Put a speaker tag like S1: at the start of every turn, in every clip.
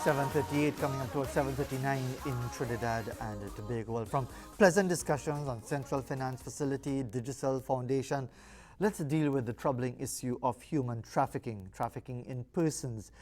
S1: 7:38 coming up towards 7:39 in Trinidad and Tobago. Well, from pleasant discussions on Central Finance Facility, Digital Foundation, let's deal with the troubling issue of human trafficking, trafficking in persons,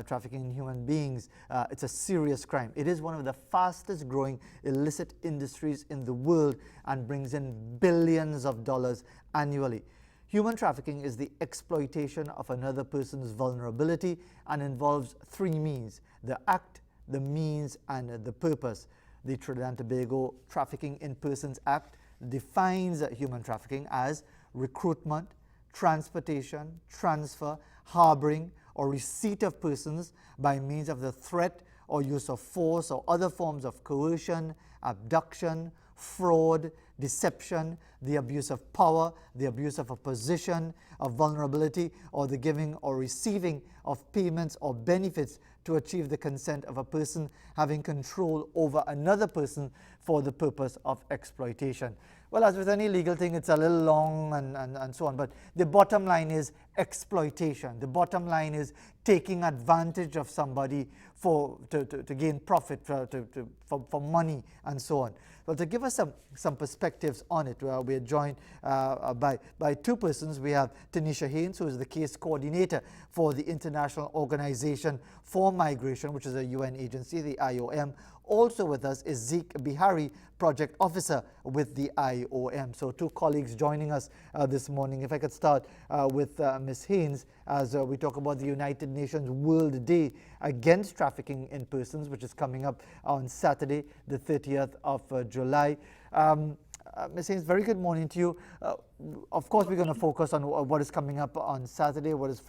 S1: trafficking in human beings. It's a serious crime. It is one of the fastest growing illicit industries in the world and brings in billions of dollars annually. Human trafficking is the exploitation of another person's vulnerability and involves three means: the act, the means, and the purpose. The Trinidad and Tobago Trafficking in Persons Act defines human trafficking as recruitment, transportation, transfer, harboring, or receipt of persons by means of the threat or use of force or other forms of coercion, abduction, fraud, deception, the abuse of power, the abuse of a position of vulnerability, or the giving or receiving of payments or benefits to achieve the consent of a person having control over another person for the purpose of exploitation. Well, as with any legal thing, it's a little long and so on, but the bottom line is exploitation. The bottom line is taking advantage of somebody to gain profit, for money and so on. Well, to give us some perspectives on it, we are joined by two persons. We have Tanisha Haynes, who is the case coordinator for the International Organization for Migration, which is a UN agency, the IOM. Also with us is Zeke Bihari, project officer with the IOM. So two colleagues joining us this morning. If I could start with Ms. Haynes, as we talk about the United Nations World Day Against Trafficking in Persons, which is coming up on Saturday, the 30th of July. Ms. Haynes, very good morning to you. Of course, we're going to focus on what is coming up on Saturday, what is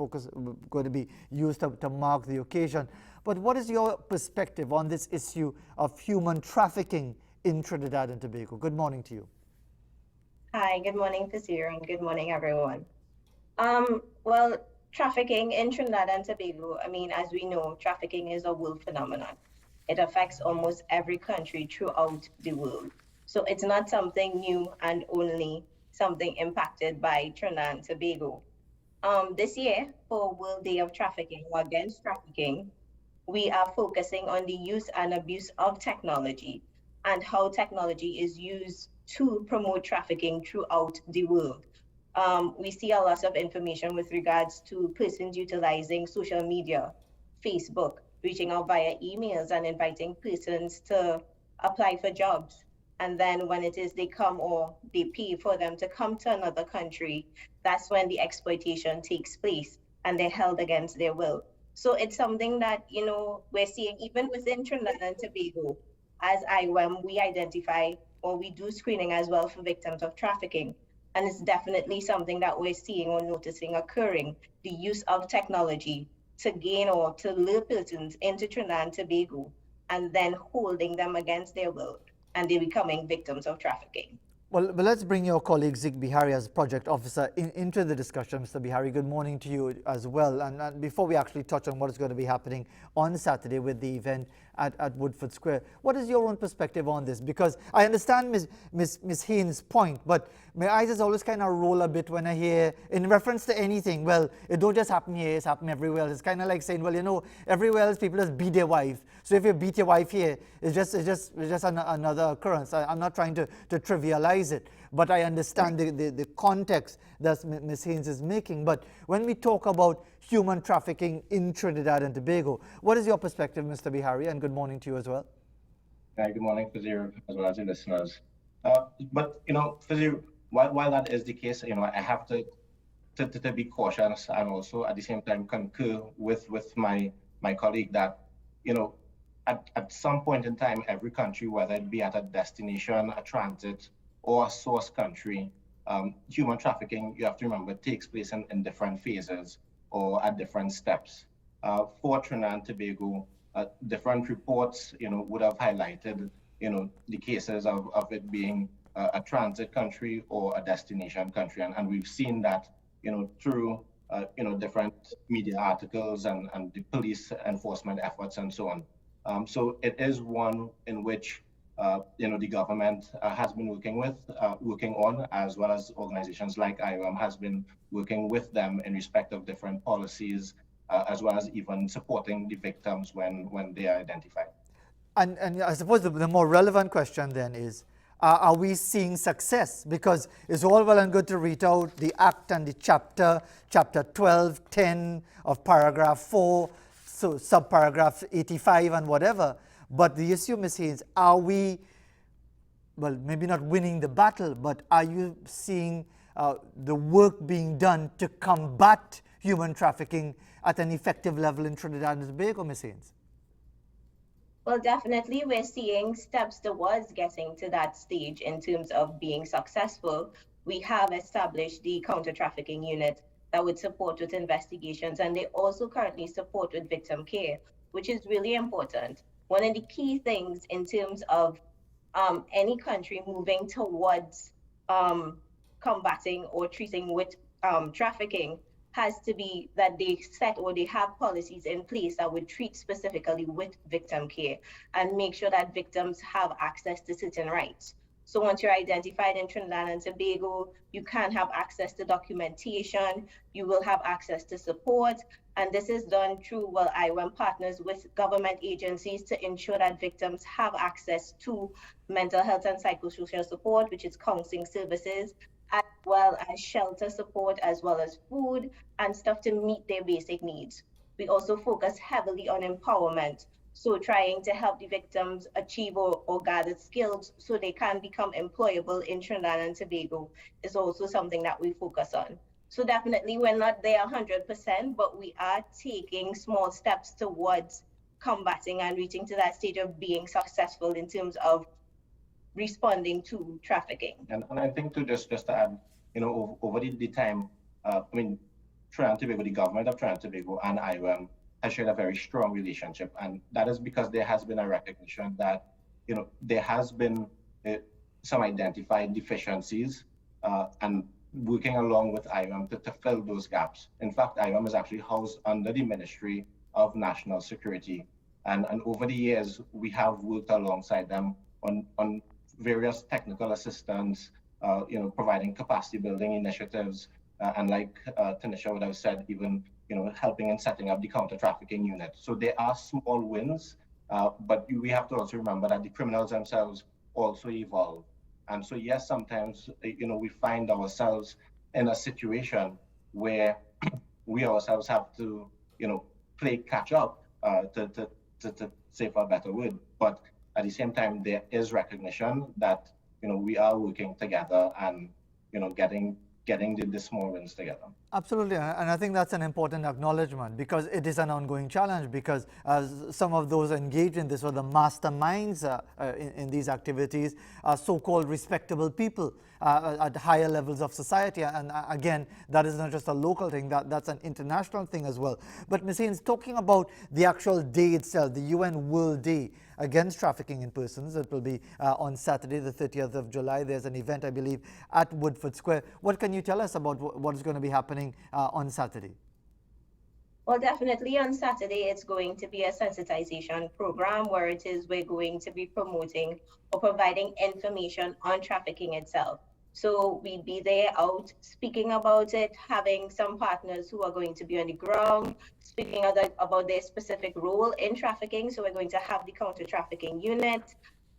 S1: going to be used to mark the occasion. But what is your perspective on this issue of human trafficking in Trinidad and Tobago? Good morning to you.
S2: Hi, good morning, Fazir, and good morning, everyone. Well, trafficking in Trinidad and Tobago, as we know, trafficking is a world phenomenon. It affects almost every country throughout the world. So it's not something new and only something impacted by Trinidad and Tobago. This year, for World Day of Trafficking or Against Trafficking, we are focusing on the use and abuse of technology and how technology is used to promote trafficking throughout the world. We see a lot of information with regards to persons utilizing social media, Facebook, reaching out via emails and inviting persons to apply for jobs. And then when it is they come or they pay for them to come to another country, that's when the exploitation takes place and they're held against their will. So it's something that, we're seeing even within Trinidad and Tobago. As IOM, we identify or we do screening as well for victims of trafficking. And it's definitely something that we're seeing or noticing occurring, the use of technology to gain or to lure persons into Trinidad and Tobago and then holding them against their will, and they're becoming victims of trafficking.
S1: Well, let's bring your colleague Zeke Bihari as project officer into the discussion. Mr. Bihari, good morning to you as well. And before we actually touch on what is going to be happening on Saturday with the event at Woodford Square, what is your own perspective on this? Because I understand Ms. Haynes' point, but my eyes just always kind of roll a bit when I hear, in reference to anything, well, it don't just happen here, it's happening everywhere. It's kind of like saying, well, everywhere else people just beat their wife. So if you beat your wife here, it's just another occurrence. I'm not trying to trivialize it, but I understand the context that Ms. Haynes is making. But when we talk about human trafficking in Trinidad and Tobago, what is your perspective, Mr. Bihari? And good morning to you as well.
S3: Hi, good morning, Fazir, as well as your listeners. But Fazir, while that is the case, I have to be cautious and also at the same time concur with my colleague that at some point in time, every country, whether it be at a destination, a transit, or a source country, human trafficking, you have to remember, takes place in different phases or at different steps. For Trinidad and Tobago, different reports, would have highlighted, the cases of it being a transit country or a destination country. And we've seen that, through, different media articles and the police enforcement efforts and so on. So it is one in which the government has been working on, as well as organizations like IOM has been working with them in respect of different policies as well as even supporting the victims when they are identified.
S1: And I suppose the more relevant question then is, are we seeing success? Because it's all well and good to read out the act and the chapter 12, 10 of paragraph 4, so subparagraph 85 and whatever. But the issue, Ms. Haynes, are we, well, maybe not winning the battle, but are you seeing the work being done to combat human trafficking at an effective level in Trinidad and Tobago, Ms. Haynes?
S2: Well, definitely, we're seeing steps towards getting to that stage in terms of being successful. We have established the counter-trafficking unit that would support with investigations, and they also currently support with victim care, which is really important. One of the key things in terms of any country moving towards combating or treating with trafficking has to be that they set or they have policies in place that would treat specifically with victim care and make sure that victims have access to certain rights. So once you're identified in Trinidad and Tobago, you can have access to documentation, you will have access to support, and this is done through, well, IOM partners with government agencies to ensure that victims have access to mental health and psychosocial support, which is counseling services, as well as shelter support, as well as food and stuff to meet their basic needs. We also focus heavily on empowerment. So trying to help the victims achieve or gather skills so they can become employable in Trinidad and Tobago is also something that we focus on. So definitely we're not there 100%, but we are taking small steps towards combating and reaching to that stage of being successful in terms of responding to trafficking.
S3: And I think to just to add, over the time, Trinidad and Tobago, the government of Trinidad and Tobago and IOM has shared a very strong relationship, and that is because there has been a recognition that there has been some identified deficiencies, and working along with IOM to fill those gaps. In fact, IOM is actually housed under the Ministry of National Security, and over the years we have worked alongside them on various technical assistance, providing capacity building initiatives, and like Tanisha would have said, even helping in setting up the counter-trafficking unit. So there are small wins, but we have to also remember that the criminals themselves also evolve. And so yes, sometimes we find ourselves in a situation where we ourselves have to play catch up, to say for a better word. But at the same time, there is recognition that we are working together and getting the small wins together.
S1: Absolutely, and I think that's an important acknowledgement, because it is an ongoing challenge, because some of those engaged in this, or the masterminds in these activities, are so-called respectable people at higher levels of society. And again, that is not just a local thing, that's an international thing as well. But Ms. Haynes, talking about the actual day itself, the UN World Day against trafficking in persons, it will be on Saturday, the 30th of July. There's an event, I believe, at Woodford Square. What can you tell us about what is going to be happening on Saturday?
S2: Well, definitely on Saturday, it's going to be a sensitization program where we're going to be promoting or providing information on trafficking itself. So we'd be there out speaking about it, having some partners who are going to be on the ground, speaking about their specific role in trafficking. So we're going to have the counter-trafficking unit,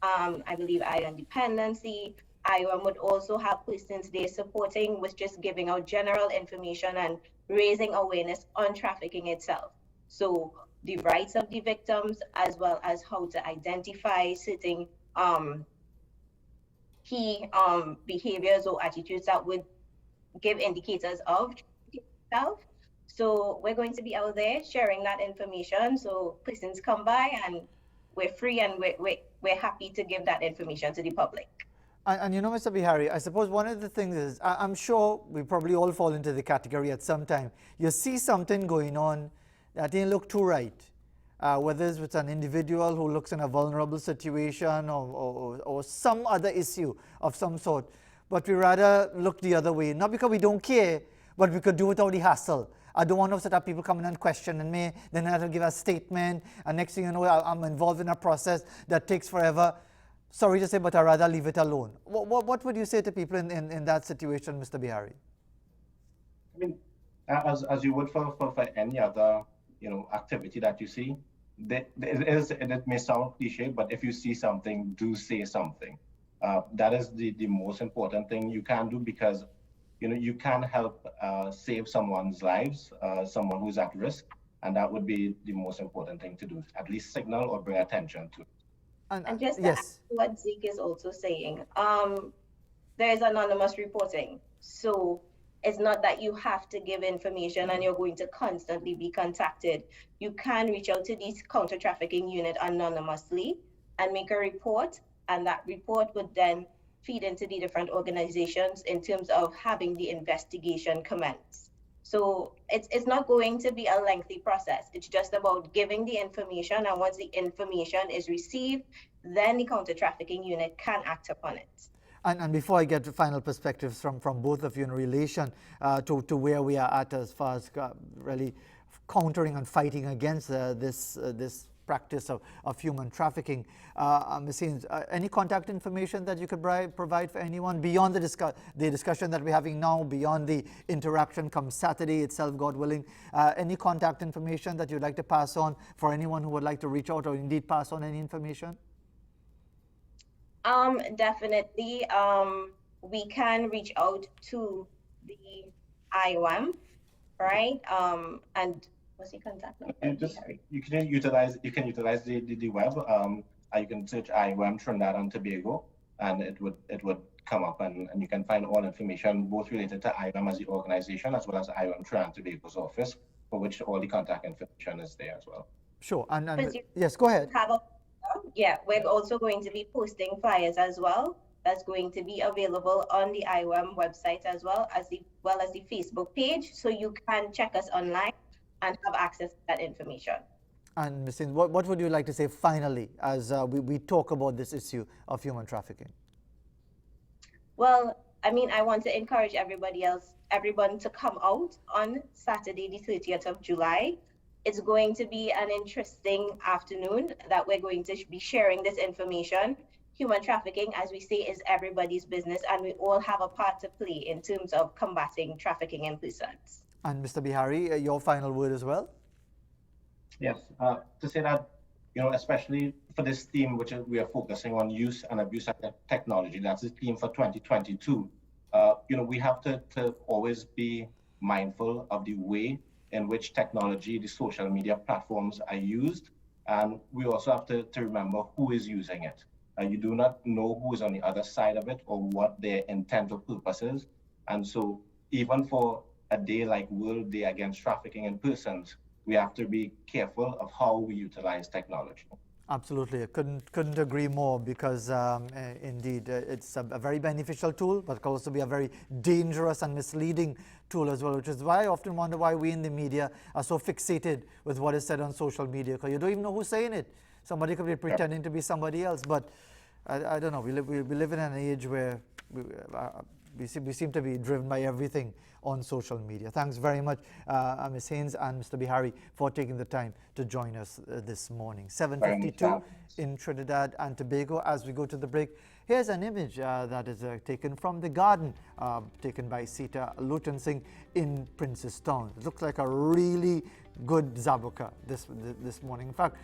S2: I believe IOM dependency. IOM would also have persons there supporting with just giving out general information and raising awareness on trafficking itself. So the rights of the victims, as well as how to identify certain key behaviors or attitudes that would give indicators of itself. So we're going to be out there sharing that information. So persons come by and we're free, and we're happy to give that information to the public.
S1: And Mr. Bihari, I suppose one of the things is, I'm sure we probably all fall into the category at some time. You see something going on that didn't look too right, whether it's with an individual who looks in a vulnerable situation or some other issue of some sort, but we rather look the other way, not because we don't care, but we could do without the hassle. I don't want to set up people coming and questioning me, then I have to give a statement, and next thing you know, I'm involved in a process that takes forever. Sorry to say, but I'd rather leave it alone. What would you say to people in that situation, Mr. Bihari?
S3: I mean, as you would for any other activity that you see, it may sound cliche, but if you see something, do say something. That is the most important thing you can do, because you can help save someone's lives, someone who's at risk, and that would be the most important thing to do. At least signal or bring attention to it.
S2: And just to add
S1: yes.
S2: to what Zeke is also saying, there is anonymous reporting. So it's not that you have to give information and you're going to constantly be contacted. You can reach out to these counter trafficking unit anonymously and make a report, and that report would then feed into the different organizations in terms of having the investigation commence. So it's not going to be a lengthy process. It's just about giving the information, and once the information is received, then the counter trafficking unit can act upon it.
S1: And before I get to final perspectives from both of you in relation to where we are at as far as really countering and fighting against this practice of human trafficking, Ms. Haynes, any contact information that you could provide for anyone beyond the discussion that we're having now, beyond the interaction come Saturday itself, God willing? Any contact information that you'd like to pass on for anyone who would like to reach out or indeed pass on any information?
S2: Definitely. We can reach out to the IOM, right? And what's the contact number?
S3: You can utilize the web. You can search IOM Trinidad and Tobago, and it would come up, and you can find all information both related to IOM as the organization as well as IOM Trinidad and Tobago's office, for which all the contact information is there as well.
S1: Sure. And yes, go ahead.
S2: Yeah, we're also going to be posting flyers as well. That's going to be available on the IOM website as well as the Facebook page, so you can check us online and have access to that information.
S1: And Ms. Haynes, what would you like to say finally as we talk about this issue of human trafficking?
S2: Well, I mean, I want to encourage everyone to come out on Saturday, the 30th of July. It's going to be an interesting afternoon that we're going to be sharing this information. Human trafficking, as we say, is everybody's business, and we all have a part to play in terms of combating trafficking in persons. And
S1: Mr. Bihari, your final word as well?
S3: Yes, to say that, especially for this theme, which we are focusing on use and abuse of technology, that's the theme for 2022. We have to always be mindful of the way in which technology, the social media platforms are used. And we also have to remember who is using it. You do not know who is on the other side of it or what their intent or purpose is. And so even for a day like World Day Against Trafficking in Persons, we have to be careful of how we utilize technology.
S1: Absolutely, I couldn't agree more, because indeed it's a very beneficial tool, but can also be a very dangerous and misleading tool as well, which is why I often wonder why we in the media are so fixated with what is said on social media, because you don't even know who's saying it. Somebody could be pretending to be somebody else, but I don't know, we live in an age where we seem to be driven by everything on social media. Thanks very much, Ms. Haynes and Mr. Bihari, for taking the time to join us this morning. 7:52 in Trinidad and Tobago. As we go to the break, here's an image that is taken from the garden, taken by Sita Luton Singh in Princestown. It looks like a really good zabuka this morning. In fact,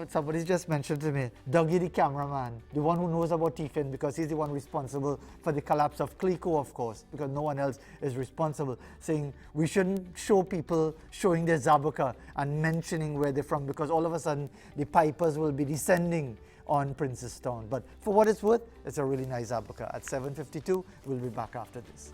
S1: somebody just mentioned to me, Dougie the cameraman, the one who knows about Tiffin, because he's the one responsible for the collapse of Clico, of course, because no one else is responsible, saying we shouldn't show people showing their zabuka and mentioning where they're from, because all of a sudden the pipers will be descending on Princestown. But for what it's worth, it's a really nice zabuka. At 7:52, we'll be back after this.